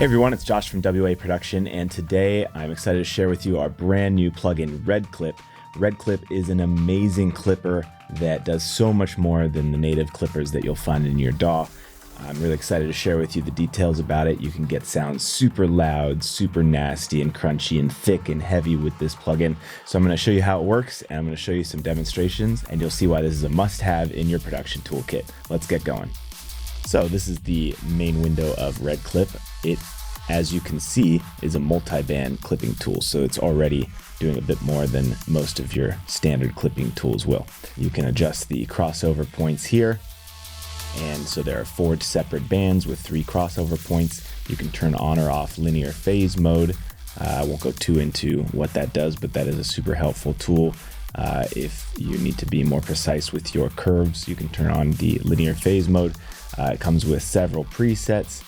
Hey everyone, it's Josh from WA Production, and today I'm excited to share with you our brand new plugin, RedClip. RedClip is an amazing clipper that does so much more than the native clippers that you'll find in your DAW. I'm really excited to share with you the details about it. You can get sounds super loud, super nasty and crunchy and thick and heavy with this plugin. So I'm going to show you how it works, and I'm going to show you some demonstrations, and you'll see why this is a must-have in your production toolkit. Let's get going. So this is the main window of RedClip. It, as you can see, is a multi-band clipping tool, so it's already doing a bit more than most of your standard clipping tools will. You can adjust the crossover points here, and so there are 4 separate bands with 3 crossover points. You can turn on or off linear phase mode. I won't go too into what that does, but that is a super helpful tool. If you need to be more precise with your curves, you can turn on the linear phase mode. It comes with several presets,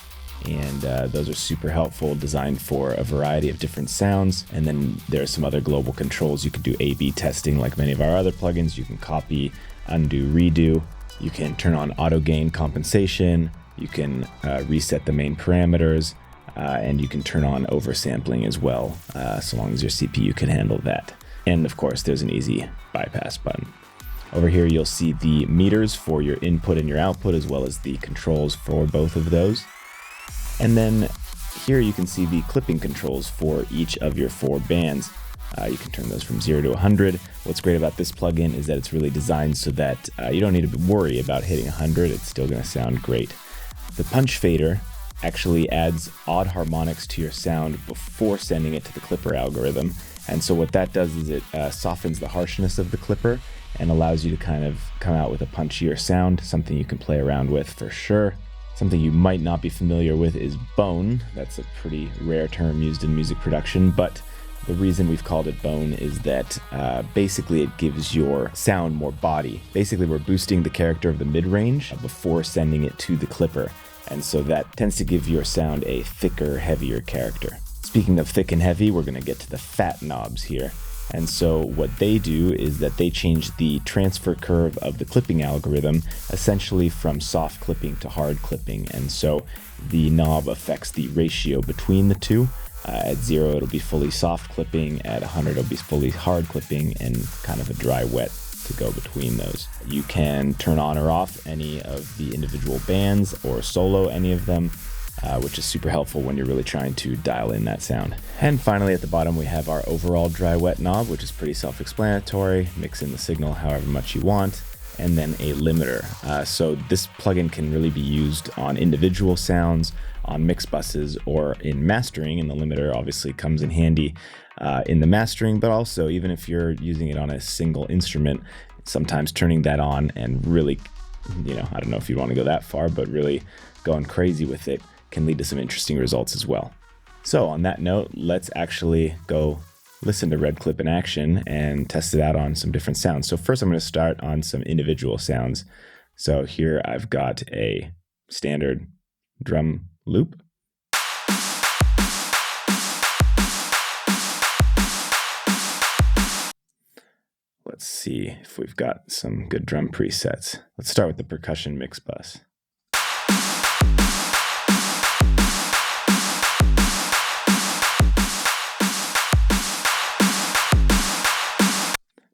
and those are super helpful, designed for a variety of different sounds. And then there are some other global controls. You can do A/B testing like many of our other plugins. You can copy, undo, redo. You can turn on auto gain compensation. You can reset the main parameters, and you can turn on oversampling as well, so long as your CPU can handle that. And of course, there's an easy bypass button. Over here, you'll see the meters for your input and your output, as well as the controls for both of those. And then here you can see the clipping controls for each of your 4 bands. You can turn those from 0 to 100. What's great about this plugin is that it's really designed so that you don't need to worry about hitting 100. It's still going to sound great. The punch fader actually adds odd harmonics to your sound before sending it to the clipper algorithm. And so what that does is it softens the harshness of the clipper and allows you to kind of come out with a punchier sound, something you can play around with for sure. Something you might not be familiar with is bone. That's a pretty rare term used in music production, but the reason we've called it bone is that basically it gives your sound more body. Basically, we're boosting the character of the mid-range before sending it to the clipper, and so that tends to give your sound a thicker, heavier character. Speaking of thick and heavy, we're going to get to the fat knobs here. And so what they do is that they change the transfer curve of the clipping algorithm, essentially from soft clipping to hard clipping. And so the knob affects the ratio between the two. At 0, it'll be fully soft clipping. At 100, it'll be fully hard clipping, and kind of a dry wet to go between those. You can turn on or off any of the individual bands or solo any of them, which is super helpful when you're really trying to dial in that sound. And finally, at the bottom, we have our overall dry wet knob, which is pretty self-explanatory. Mix in the signal however much you want, and then a limiter. So this plugin can really be used on individual sounds, on mix buses, or in mastering, and the limiter obviously comes in handy in the mastering, but also even if you're using it on a single instrument, sometimes turning that on and really, I don't know if you want to go that far, but really going crazy with it can lead to some interesting results as well. So on that note, let's actually go listen to RedClip in action and test it out on some different sounds. So first I'm going to start on some individual sounds. So here I've got a standard drum loop. Let's see if we've got some good drum presets. Let's start with the percussion mix bus.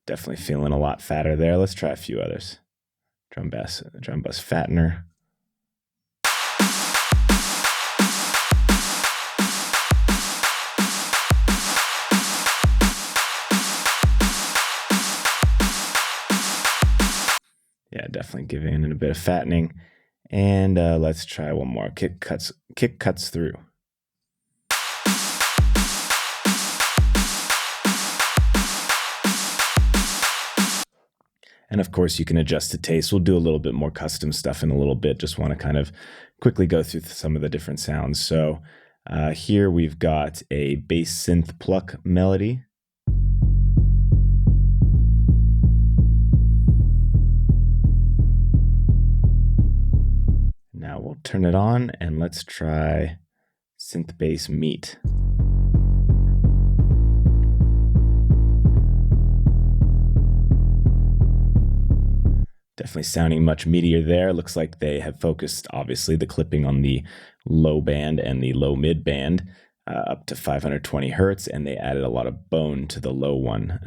Definitely feeling a lot fatter there. Let's try a few others. Drum bus fattener. Yeah, definitely giving it a bit of fattening. And let's try one more. Kick cuts through. And of course, you can adjust to taste. We'll do a little bit more custom stuff in a little bit. Just want to kind of quickly go through some of the different sounds. So here we've got a bass synth pluck melody. Now we'll turn it on and let's try synth bass meat. Definitely sounding much meatier there. Looks like they have focused, obviously, the clipping on the low band and the low mid band up to 520 hertz, and they added a lot of bone to the low one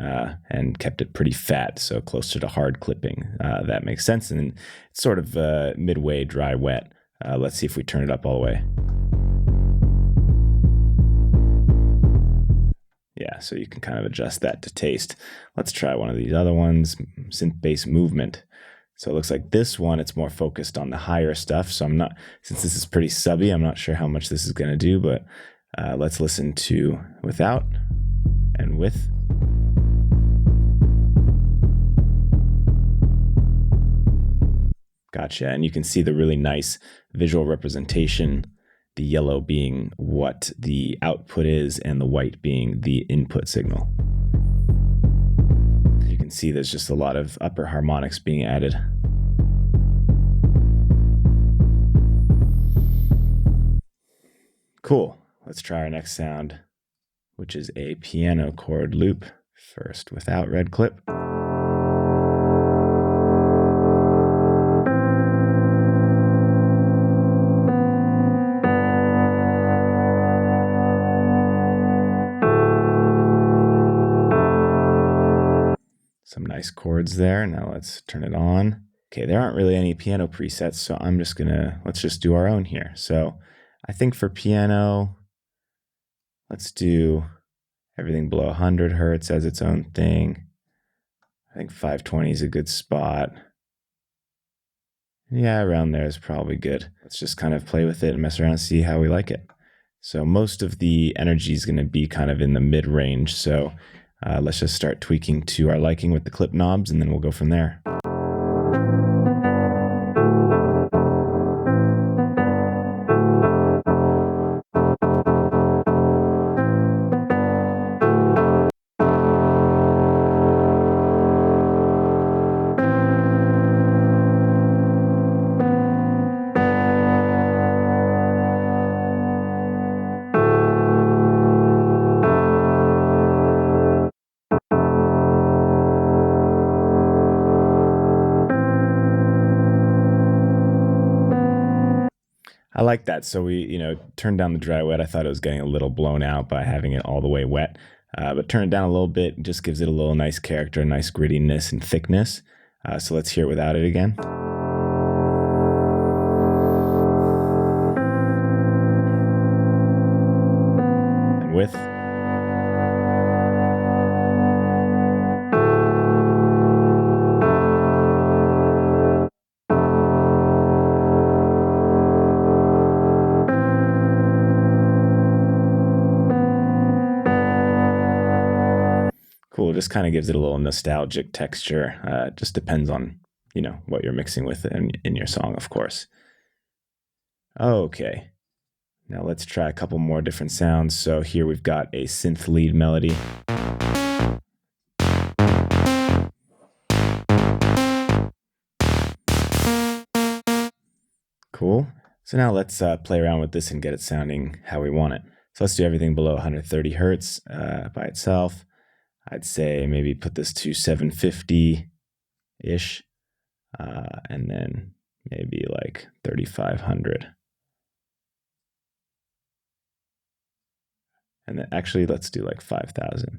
and kept it pretty fat, so closer to hard clipping. That makes sense, and it's sort of midway dry wet. Let's see if we turn it up all the way. Yeah, so you can kind of adjust that to taste. Let's try one of these other ones, synth bass movement. So it looks like this one, it's more focused on the higher stuff. So I'm not, since this is pretty subby, I'm not sure how much this is going to do, but let's listen to without and with. Gotcha. And you can see the really nice visual representation, the yellow being what the output is and the white being the input signal. You can see there's just a lot of upper harmonics being added. Cool. Let's try our next sound, which is a piano chord loop. First without RedClip. Some nice chords there. Now let's turn it on. Okay, there aren't really any piano presets, so I'm just let's just do our own here. So I think for piano, let's do everything below 100 hertz as its own thing. I think 520 is a good spot. Yeah, around there is probably good. Let's just kind of play with it and mess around and see how we like it. So most of the energy is going to be kind of in the mid-range, so let's just start tweaking to our liking with the clip knobs, and then we'll go from there. I like that. So we, turned down the dry wet. I thought it was getting a little blown out by having it all the way wet, but turn it down a little bit. Just gives it a little nice character, nice grittiness and thickness. So let's hear it without it again. And with. Cool, just kind of gives it a little nostalgic texture. Just depends on, what you're mixing with in your song, of course. Okay, now let's try a couple more different sounds. So here we've got a synth lead melody. Cool. So now let's play around with this and get it sounding how we want it. So let's do everything below 130 hertz by itself. I'd say maybe put this to 750-ish, and then maybe like 3,500. And then actually, let's do like 5,000.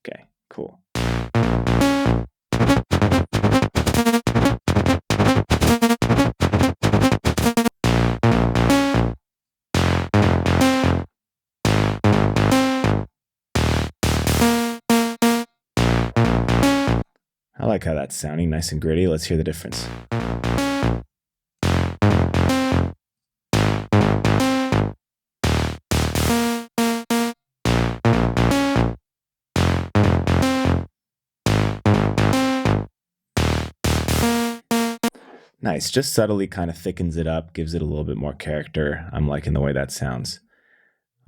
Okay, cool. I like how that's sounding, nice and gritty. Let's hear the difference. Nice, just subtly kind of thickens it up, gives it a little bit more character. I'm liking the way that sounds.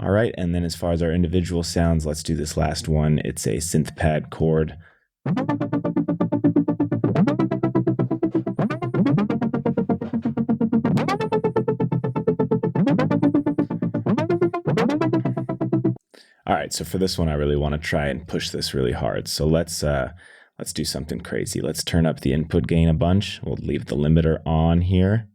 All right, and then as far as our individual sounds, let's do this last one. It's a synth pad chord. All right, so for this one, I really want to try and push this really hard. So let's do something crazy. Let's turn up the input gain a bunch. We'll leave the limiter on here.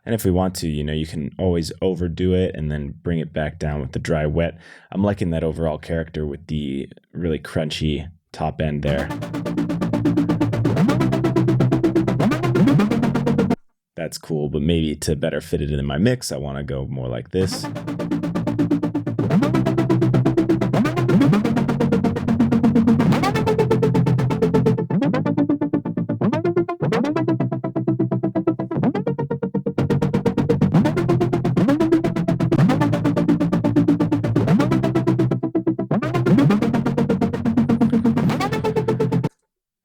And if we want to, you can always overdo it and then bring it back down with the dry wet. I'm liking that overall character with the really crunchy top end there. That's cool, but maybe to better fit it in my mix, I want to go more like this.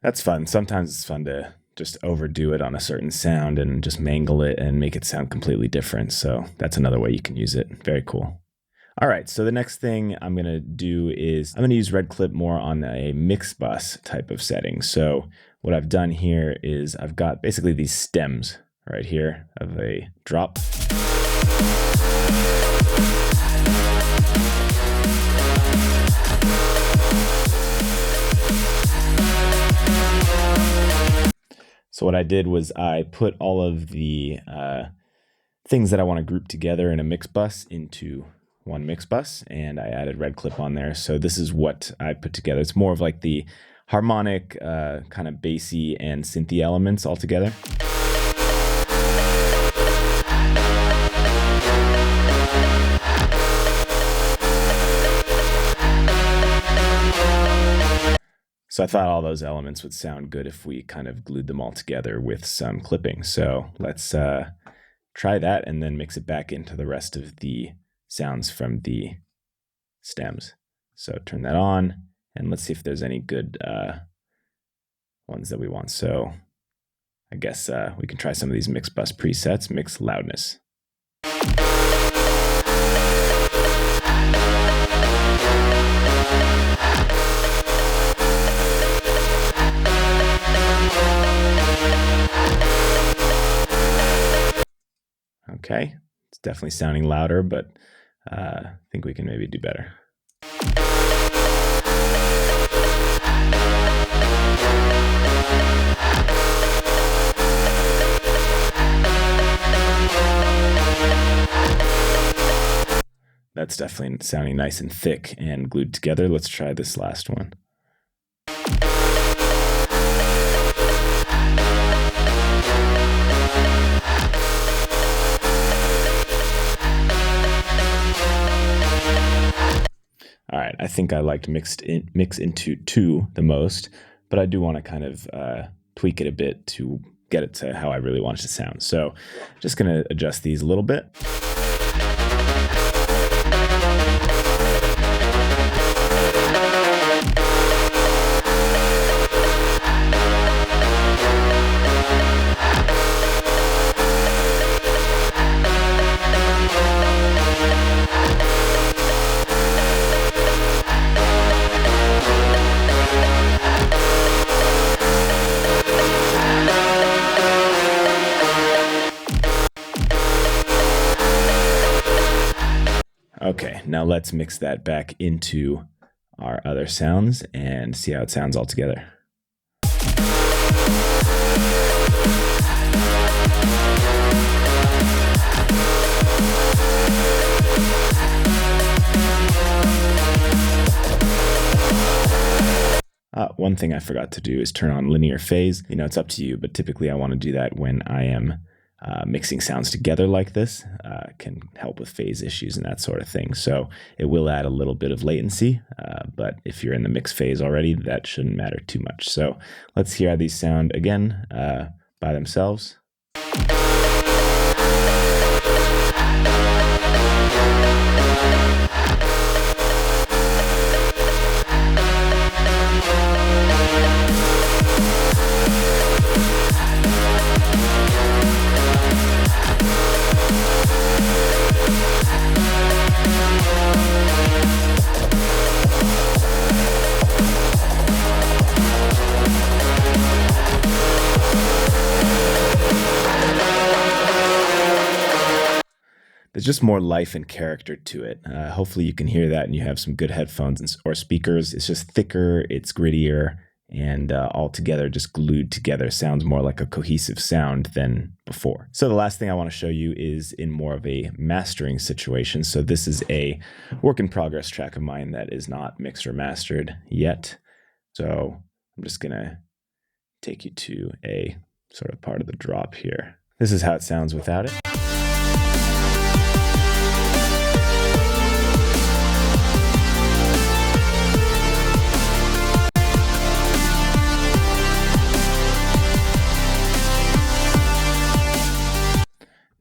That's fun. Sometimes it's fun to just overdo it on a certain sound and just mangle it and make it sound completely different. So that's another way you can use it. Very cool. All right, so the next thing I'm going to do is I'm going to use RedClip more on a mix bus type of setting. So what I've done here is I've got basically these stems right here of a drop. So what I did was I put all of the things that I want to group together in a mix bus into one mix bus, and I added RedClip on there. So this is what I put together. It's more of like the harmonic, kind of bassy and synthy elements all together. So I thought all those elements would sound good if we kind of glued them all together with some clipping. So let's try that and then mix it back into the rest of the sounds from the stems. So turn that on and let's see if there's any good ones that we want. So I guess we can try some of these mix bus presets. Mix loudness. Okay, it's definitely sounding louder, but I think we can maybe do better. That's definitely sounding nice and thick and glued together. Let's try this last one. All right, I think I liked mix into 2 the most, but I do want to kind of tweak it a bit to get it to how I really want it to sound. So just going to adjust these a little bit. Okay, now let's mix that back into our other sounds and see how it sounds all together. One thing I forgot to do is turn on linear phase. It's up to you, but typically I want to do that when I am mixing sounds together like this. Can help with phase issues and that sort of thing. So it will add a little bit of latency, but if you're in the mix phase already, that shouldn't matter too much. So let's hear how these sound again by themselves. There's just more life and character to it. Hopefully you can hear that and you have some good headphones or speakers. It's just thicker, it's grittier, and all together, just glued together, sounds more like a cohesive sound than before. So the last thing I want to show you is in more of a mastering situation. So this is a work in progress track of mine that is not mixed or mastered yet. So I'm just gonna take you to a sort of part of the drop here. This is how it sounds without it.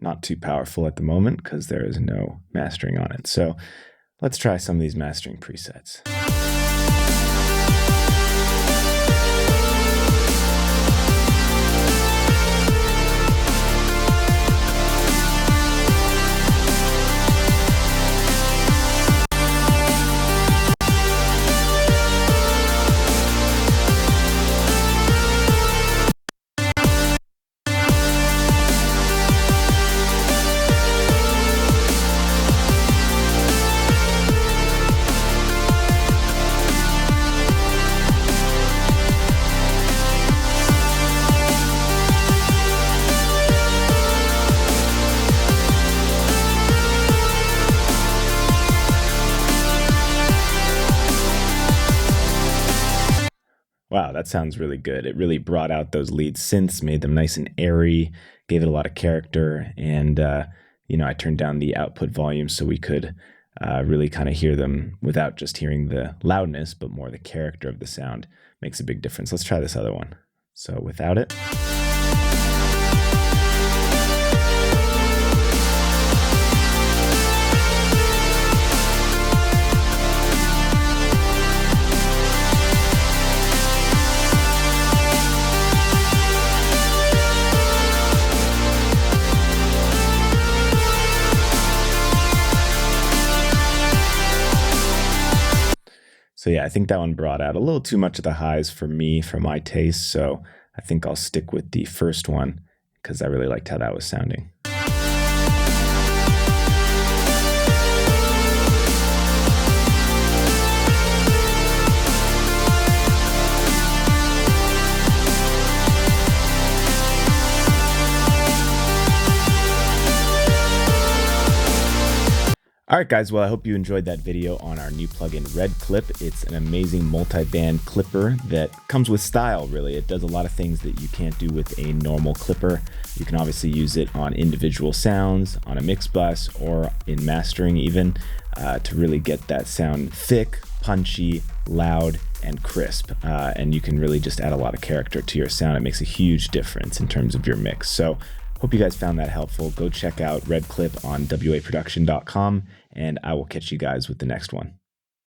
Not too powerful at the moment because there is no mastering on it. So let's try some of these mastering presets. Wow, that sounds really good. It really brought out those lead synths, made them nice and airy, gave it a lot of character, and I turned down the output volume so we could really kind of hear them without just hearing the loudness, but more the character of the sound. Makes a big difference. Let's try this other one. So without it. So yeah, I think that one brought out a little too much of the highs for me, for my taste. So I think I'll stick with the first one because I really liked how that was sounding. All right, guys, well, I hope you enjoyed that video on our new plugin, RedClip. It's an amazing multi-band clipper that comes with style, really. It does a lot of things that you can't do with a normal clipper. You can obviously use it on individual sounds, on a mix bus, or in mastering even, to really get that sound thick, punchy, loud, and crisp. And you can really just add a lot of character to your sound. It makes a huge difference in terms of your mix. So hope you guys found that helpful. Go check out RedClip on waproduction.com, and I will catch you guys with the next one.